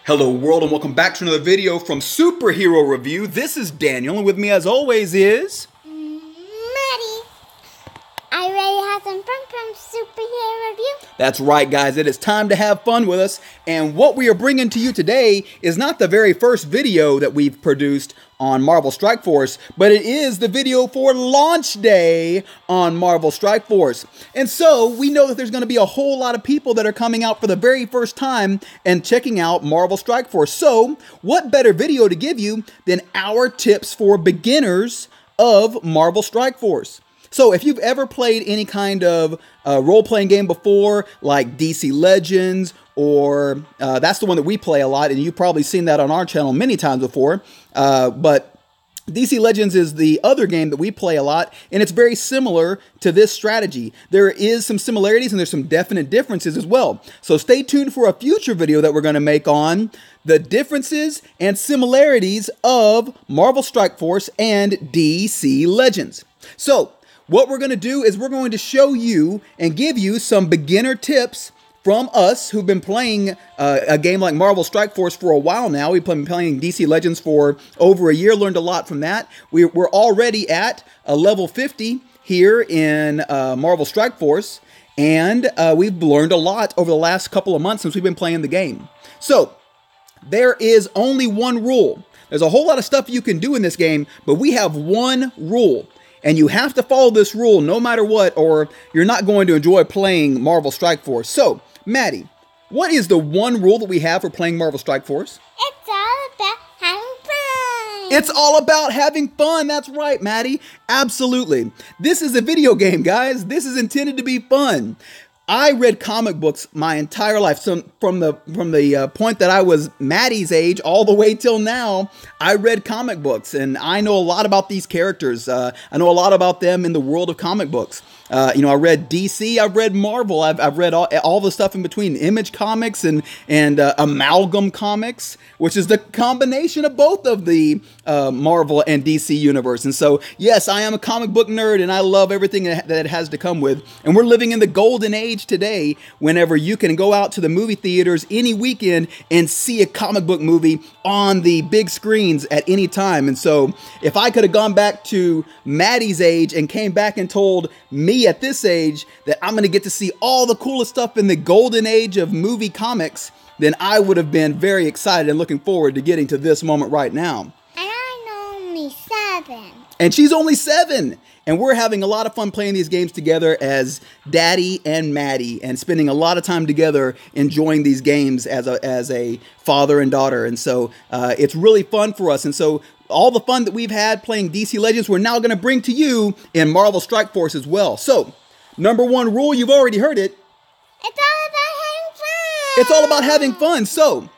Hello world and welcome back to another video from Superhero Review. This is Daniel and with me as always is... Maddie. I already have some fun from Superhero Review. That's right guys, it is time to have fun with us. And what we are bringing to you today is not the very first video that we've produced on Marvel Strike Force, but it is the video for launch day on Marvel Strike Force. And so we know that there's going to be a whole lot of people that are coming out for the very first time and checking out Marvel Strike Force. So what better video to give you than our tips for beginners of Marvel Strike Force? So if you've ever played any kind of role-playing game before, like DC Legends, or that's the one that we play a lot, and you've probably seen that on our channel many times before, but DC Legends is the other game that we play a lot, and it's very similar to this strategy. There is some similarities, and there's some definite differences as well. So stay tuned for a future video that we're going to make on the differences and similarities of Marvel Strike Force and DC Legends. So what we're going to do is we're going to show you and give you some beginner tips from us who've been playing a game like Marvel Strike Force for a while now. We've been playing DC Legends for over a year, learned a lot from that. We're already at a level 50 here in Marvel Strike Force, and we've learned a lot over the last couple of months since we've been playing the game. So there is only one rule. There's a whole lot of stuff you can do in this game, but we have one rule. And you have to follow this rule no matter what, or you're not going to enjoy playing Marvel Strike Force. So, Maddie, what is the one rule that we have for playing Marvel Strike Force? It's all about having fun. It's all about having fun. That's right, Maddie. Absolutely. This is a video game, guys. This is intended to be fun. I read comic books my entire life. So from the point that I was Maddie's age all the way till now, I read comic books, and I know a lot about these characters. I know a lot about them in the world of comic books. I read DC, I've read Marvel, I've read all the stuff in between, Image Comics and Amalgam Comics, which is the combination of both of the Marvel and DC universe. And so, yes, I am a comic book nerd, and I love everything that it has to come with. And we're living in the golden age today, whenever you can go out to the movie theaters any weekend and see a comic book movie on the big screens at any time. And so, if I could have gone back to Maddie's age and came back and told me at this age that I'm going to get to see all the coolest stuff in the golden age of movie comics, then I would have been very excited and looking forward to getting to this moment right now. And I'm only 7. And she's only 7. And we're having a lot of fun playing these games together as Daddy and Maddie, and spending a lot of time together enjoying these games as a father and daughter. And so it's really fun for us. And so all the fun that we've had playing DC Legends, we're now going to bring to you in Marvel Strike Force as well. So, number one rule, you've already heard it. It's all about having fun. It's all about having fun. So,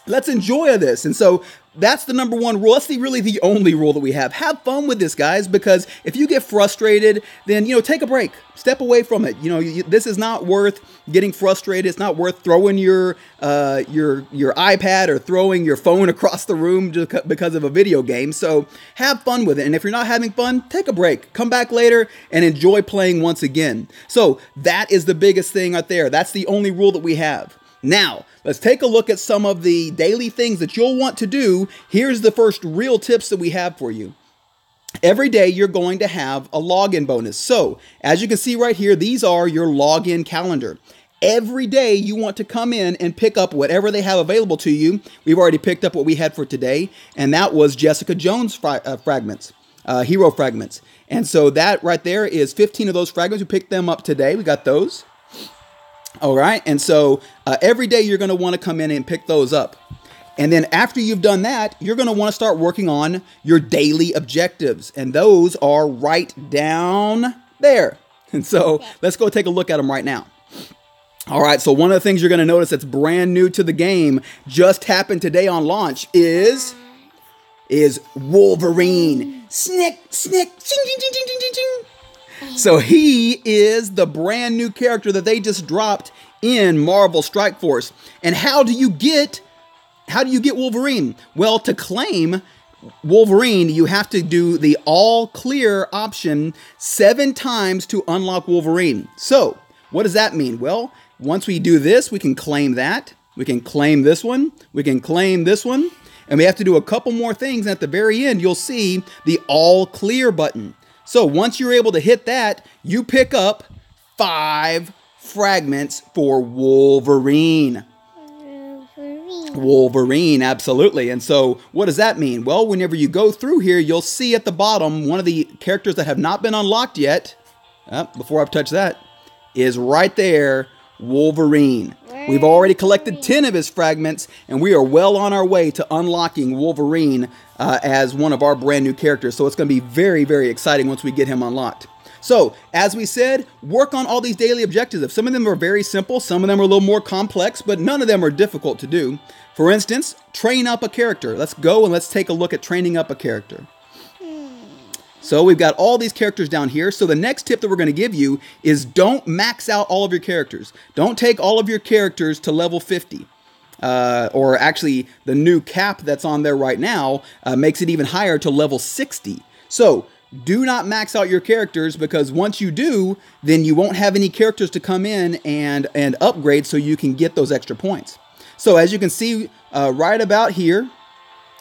let's enjoy this. And so, that's the number one rule. That's really the only rule that we have. Have fun with this, guys, because if you get frustrated, then, take a break. Step away from it. This is not worth getting frustrated. It's not worth throwing your iPad or throwing your phone across the room just because of a video game. So have fun with it. And if you're not having fun, take a break. Come back later and enjoy playing once again. So that is the biggest thing right there. That's the only rule that we have. Now, let's take a look at some of the daily things that you'll want to do. Here's the first real tips that we have for you. Every day, you're going to have a login bonus. So, as you can see right here, these are your login calendar. Every day, you want to come in and pick up whatever they have available to you. We've already picked up what we had for today, and that was Jessica Jones fragments, hero fragments. And so that right there is 15 of those fragments. We picked them up today. We got those. All right, and so every day you're going to want to come in and pick those up. And then after you've done that, you're going to want to start working on your daily objectives. And those are right down there. And so let's go take a look at them right now. All right, so one of the things you're going to notice that's brand new to the game, just happened today on launch, is Wolverine. Snick, snick, ching, ching, ching, ching, ching, ching. So he is the brand new character that they just dropped in Marvel Strike Force. And how do you get Wolverine? Well, to claim Wolverine, you have to do the all clear option 7 times to unlock Wolverine. So, what does that mean? Well, once we do this, we can claim that. We can claim this one. We can claim this one. And we have to do a couple more things. And at the very end, you'll see the all clear button. So once you're able to hit that, you pick up 5 fragments for Wolverine. Wolverine, absolutely. And so what does that mean? Well, whenever you go through here, you'll see at the bottom one of the characters that have not been unlocked yet. Before I touch that, is right there, Wolverine. We've already collected 10 of his fragments, and we are well on our way to unlocking Wolverine as one of our brand new characters. So it's going to be very, very exciting once we get him unlocked. So, as we said, work on all these daily objectives. Some of them are very simple, some of them are a little more complex, but none of them are difficult to do. For instance, train up a character. Let's go and let's take a look at training up a character. So we've got all these characters down here. So the next tip that we're going to give you is don't max out all of your characters. Don't take all of your characters to level 50. Or actually, the new cap that's on there right now makes it even higher to level 60. So do not max out your characters, because once you do, then you won't have any characters to come in and upgrade so you can get those extra points. So as you can see right about here,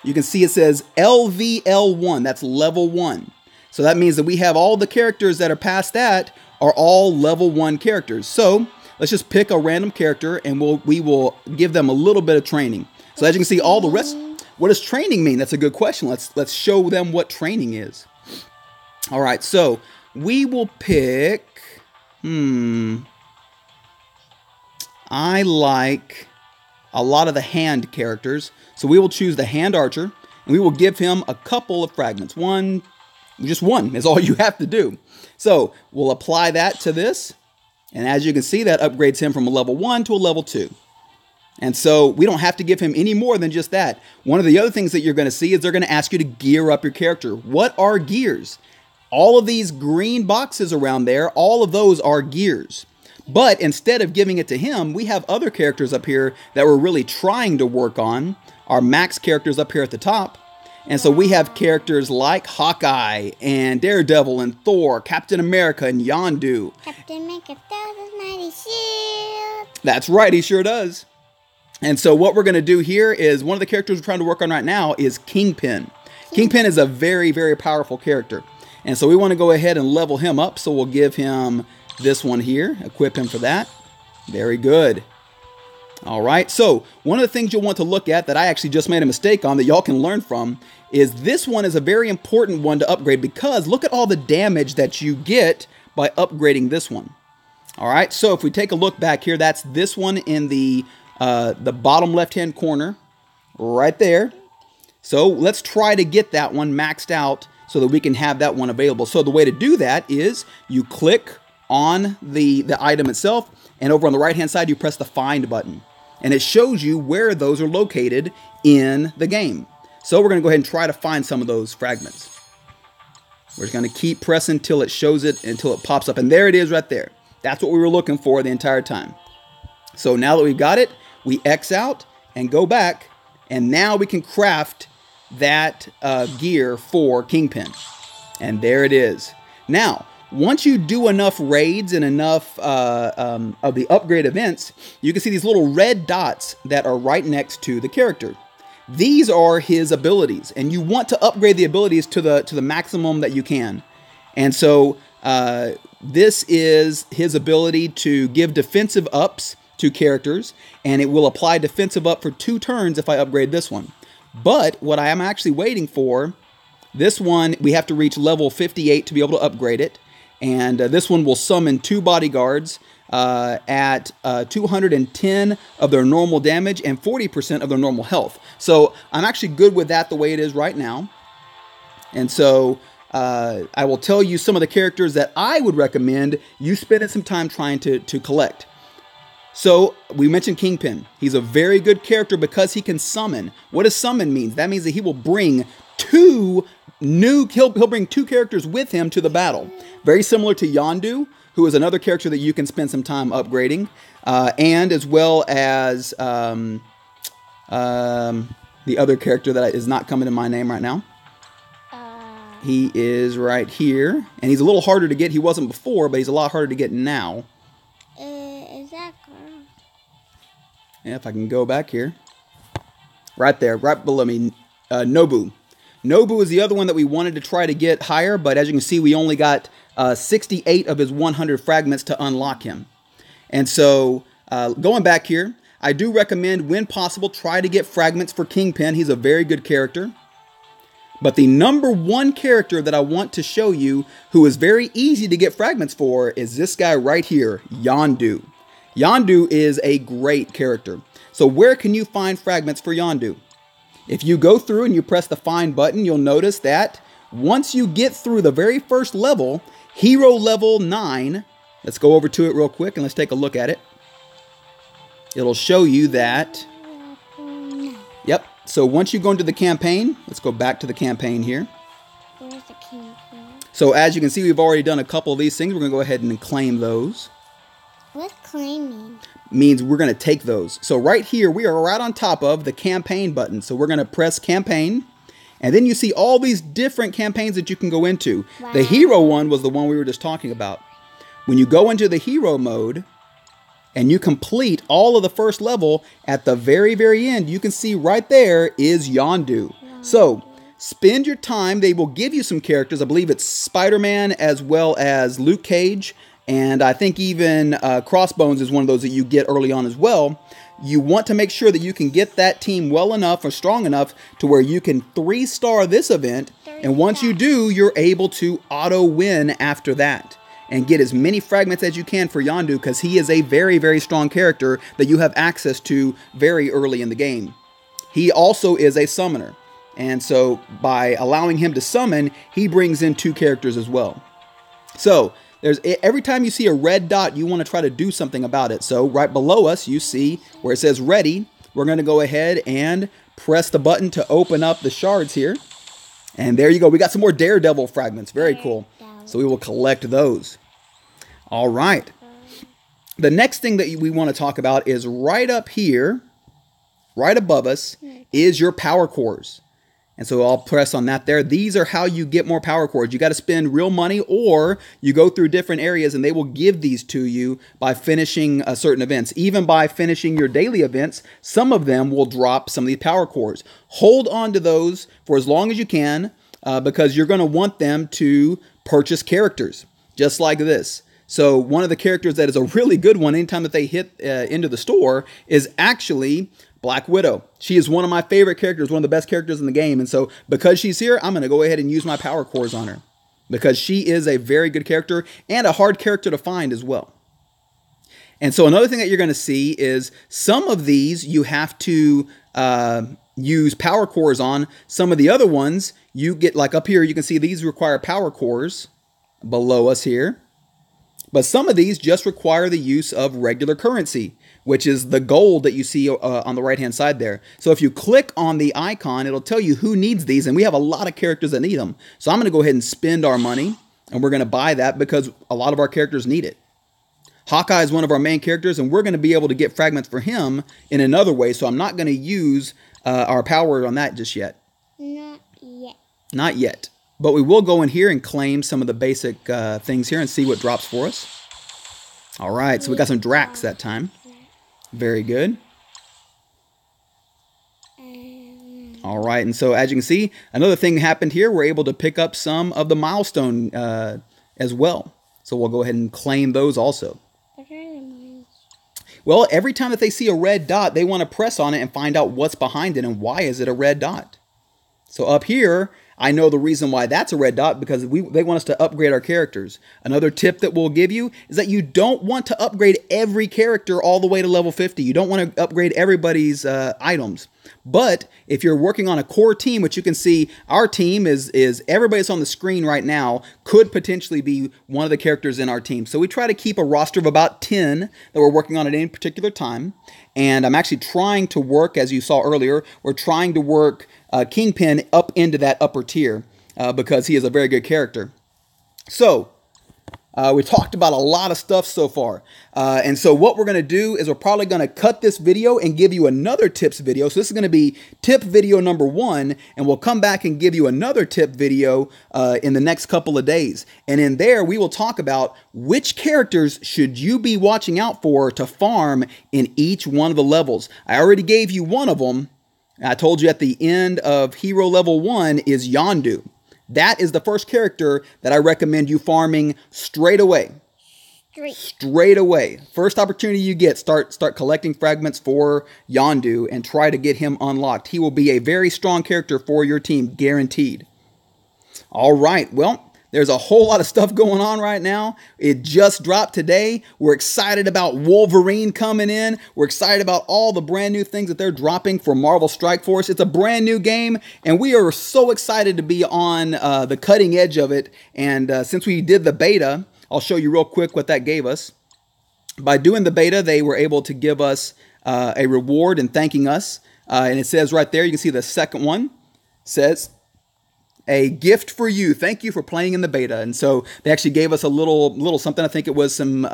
you can see it says LVL1. That's level 1. So that means that we have all the characters that are past that are all level 1 characters. So let's just pick a random character and we will give them a little bit of training. So as you can see, all the rest, what does training mean? That's a good question. Let's show them what training is. All right, so we will pick, I like a lot of the hand characters. So we will choose the hand archer and we will give him a couple of fragments. Just one is all you have to do. So we'll apply that to this. And as you can see, that upgrades him from a level 1 to a level 2. And so we don't have to give him any more than just that. One of the other things that you're going to see is they're going to ask you to gear up your character. What are gears? All of these green boxes around there, all of those are gears. But instead of giving it to him, we have other characters up here that we're really trying to work on. Our max characters up here at the top. And so we have characters like Hawkeye and Daredevil and Thor, Captain America and Yondu. Captain America does his mighty shield. That's right, he sure does. And so what we're going to do here is one of the characters we're trying to work on right now is Kingpin. Kingpin is a very, very powerful character. And so we want to go ahead and level him up. So we'll give him this one here, equip him for that. Very good. All right, so one of the things you'll want to look at that I actually just made a mistake on that y'all can learn from is this one is a very important one to upgrade, because look at all the damage that you get by upgrading this one. All right, so if we take a look back here, that's this one in the bottom left-hand corner right there. So let's try to get that one maxed out so that we can have that one available. So the way to do that is you click on the item itself, and over on the right-hand side, you press the Find button. And it shows you where those are located in the game. So we're going to go ahead and try to find some of those fragments. We're just going to keep pressing until it shows it, until it pops up. And there it is right there. That's what we were looking for the entire time. So now that we've got it, we X out and go back. And now we can craft that gear for Kingpin. And there it is. Now, once you do enough raids and enough of the upgrade events, you can see these little red dots that are right next to the character. These are his abilities, and you want to upgrade the abilities to the maximum that you can. And so this is his ability to give defensive ups to characters, and it will apply defensive up for 2 turns if I upgrade this one. But what I am actually waiting for, this one, we have to reach level 58 to be able to upgrade it. And this one will summon 2 bodyguards at 210 of their normal damage and 40% of their normal health. So I'm actually good with that the way it is right now. And so I will tell you some of the characters that I would recommend you spending some time trying to collect. So we mentioned Kingpin. He's a very good character because he can summon. What does summon mean? That means that he will bring he'll bring 2 characters with him to the battle. Very similar to Yondu, who is another character that you can spend some time upgrading, and as well as the other character that is not coming to my name right now. He is right here, and he's a little harder to get. He wasn't before, but he's a lot harder to get now. Is that Carl? And if I can go back here. Right there, right below me, Nobu. Nobu is the other one that we wanted to try to get higher, but as you can see, we only got 68 of his 100 fragments to unlock him. And so, going back here, I do recommend, when possible, try to get fragments for Kingpin. He's a very good character. But the number one character that I want to show you, who is very easy to get fragments for, is this guy right here, Yondu. Yondu is a great character. So where can you find fragments for Yondu? If you go through and you press the find button, you'll notice that once you get through the very first level, hero level 9, let's go over to it real quick and let's take a look at it. It'll show you that, yep. So once you go into the campaign, let's go back to the campaign here. Where's the campaign? So as you can see, we've already done a couple of these things. We're going to go ahead and claim those. What's claiming? Means we're going to take those. So right here, we are right on top of the campaign button. So we're going to press campaign. And then you see all these different campaigns that you can go into. Wow. The hero one was the one we were just talking about. When you go into the hero mode and you complete all of the first level, at the very, very end, you can see right there is Yondu. Wow. So spend your time. They will give you some characters. I believe it's Spider-Man as well as Luke Cage. And I think even Crossbones is one of those that you get early on as well. You want to make sure that you can get that team well enough or strong enough to where you can 3-star this event. And once you do, you're able to auto win after that. And get as many fragments as you can for Yondu, because he is a very, very strong character that you have access to very early in the game. He also is a summoner. And so by allowing him to summon, he brings in 2 characters as well. So every time you see a red dot, you want to try to do something about it. So right below us, you see where it says ready. We're going to go ahead and press the button to open up the shards here. And there you go. We got some more Daredevil fragments. Very cool. So we will collect those. All right. The next thing that we want to talk about is right up here, right above us, is your power cores. And so I'll press on that there. These are how you get more power cores. You got to spend real money, or you go through different areas and they will give these to you by finishing certain events. Even by finishing your daily events, some of them will drop some of these power cores. Hold on to those for as long as you can because you're going to want them to purchase characters just like this. So one of the characters that is a really good one anytime that they hit into the store is actually Black Widow. She is one of my favorite characters, one of the best characters in the game. And so because she's here, I'm going to go ahead and use my power cores on her because she is a very good character and a hard character to find as well. And so another thing that you're going to see is some of these you have to use power cores on. Some of the other ones you get, like up here, you can see these require power cores below us here. But some of these just require the use of regular currency, which is the gold that you see on the right-hand side there. So if you click on the icon, it'll tell you who needs these, and we have a lot of characters that need them. So I'm going to go ahead and spend our money, and we're going to buy that because a lot of our characters need it. Hawkeye is one of our main characters, and we're going to be able to get fragments for him in another way, so I'm not going to use our power on that just yet. Not yet. Not yet. But we will go in here and claim some of the basic things here and see what drops for us. All right, so we got some Drax that time. Very good. All right, and so as you can see, another thing happened here. We're able to pick up some of the milestone as well. So we'll go ahead and claim those also. Well, every time that they see a red dot, they want to press on it and find out what's behind it and why is it a red dot. So up here, I know the reason why that's a red dot because they want us to upgrade our characters. Another tip that we'll give you is that you don't want to upgrade every character all the way to level 50. You don't want to upgrade everybody's items. But if you're working on a core team, which you can see our team is everybody that's on the screen right now could potentially be one of the characters in our team. So we try to keep a roster of about 10 that we're working on at any particular time. And I'm actually trying to work, as you saw earlier, we're trying to work Kingpin up into that upper tier because he is a very good character. So We talked about a lot of stuff so far. And so what we're going to do is we're probably going to cut this video and give you another tips video. So this is going to be tip video number 1, and we'll come back and give you another tip video in the next couple of days. And in there, we will talk about which characters should you be watching out for to farm in each one of the levels. I already gave you one of them. I told you at the end of hero level 1 is Yondu. That is the first character that I recommend you farming straight away. Straight away. First opportunity you get, start collecting fragments for Yondu and try to get him unlocked. He will be a very strong character for your team, guaranteed. All right, well, there's a whole lot of stuff going on right now. It just dropped today. We're excited about Wolverine coming in. We're excited about all the brand new things that they're dropping for Marvel Strike Force. It's a brand new game, and we are so excited to be on the cutting edge of it. And since we did the beta, I'll show you real quick what that gave us. By doing the beta, they were able to give us a reward and thanking us. And it says right there, you can see the second one says, a gift for you. Thank you for playing in the beta. And so they actually gave us a little something. I think it was some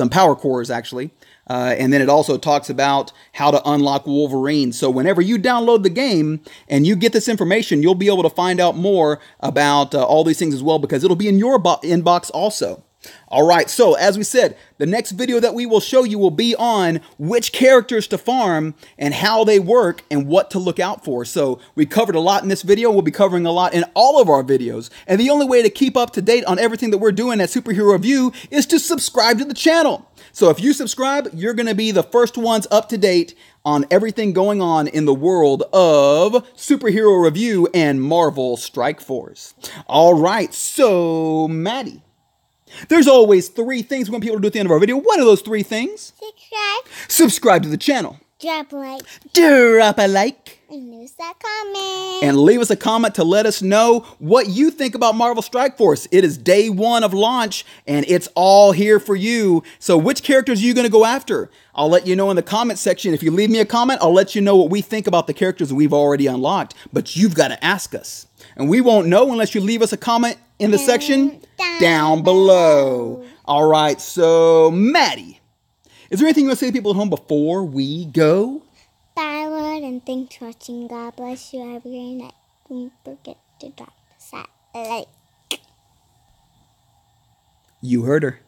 power cores actually. And then it also talks about how to unlock Wolverine. So whenever you download the game and you get this information, you'll be able to find out more about all these things as well, because it'll be in your inbox also. All right, so as we said, the next video that we will show you will be on which characters to farm and how they work and what to look out for. So we covered a lot in this video. We'll be covering a lot in all of our videos. And the only way to keep up to date on everything that we're doing at Superhero Review is to subscribe to the channel. So if you subscribe, you're going to be the first ones up to date on everything going on in the world of Superhero Review and Marvel Strike Force. All right, so Maddie, there's always 3 things we want people to do at the end of our video. What are those 3 things? Subscribe to the channel. Drop a like. Drop a like. And leave us a comment. And leave us a comment to let us know what you think about Marvel Strike Force. It is day 1 of launch, and it's all here for you. So which characters are you going to go after? I'll let you know in the comment section. If you leave me a comment, I'll let you know what we think about the characters that we've already unlocked. But you've got to ask us. And we won't know unless you leave us a comment in the section down below. All right, so Maddie, is there anything you want to say to people at home before we go? Bye, Lord, and thanks for watching. God bless you every night. Don't forget to drop the like. You heard her.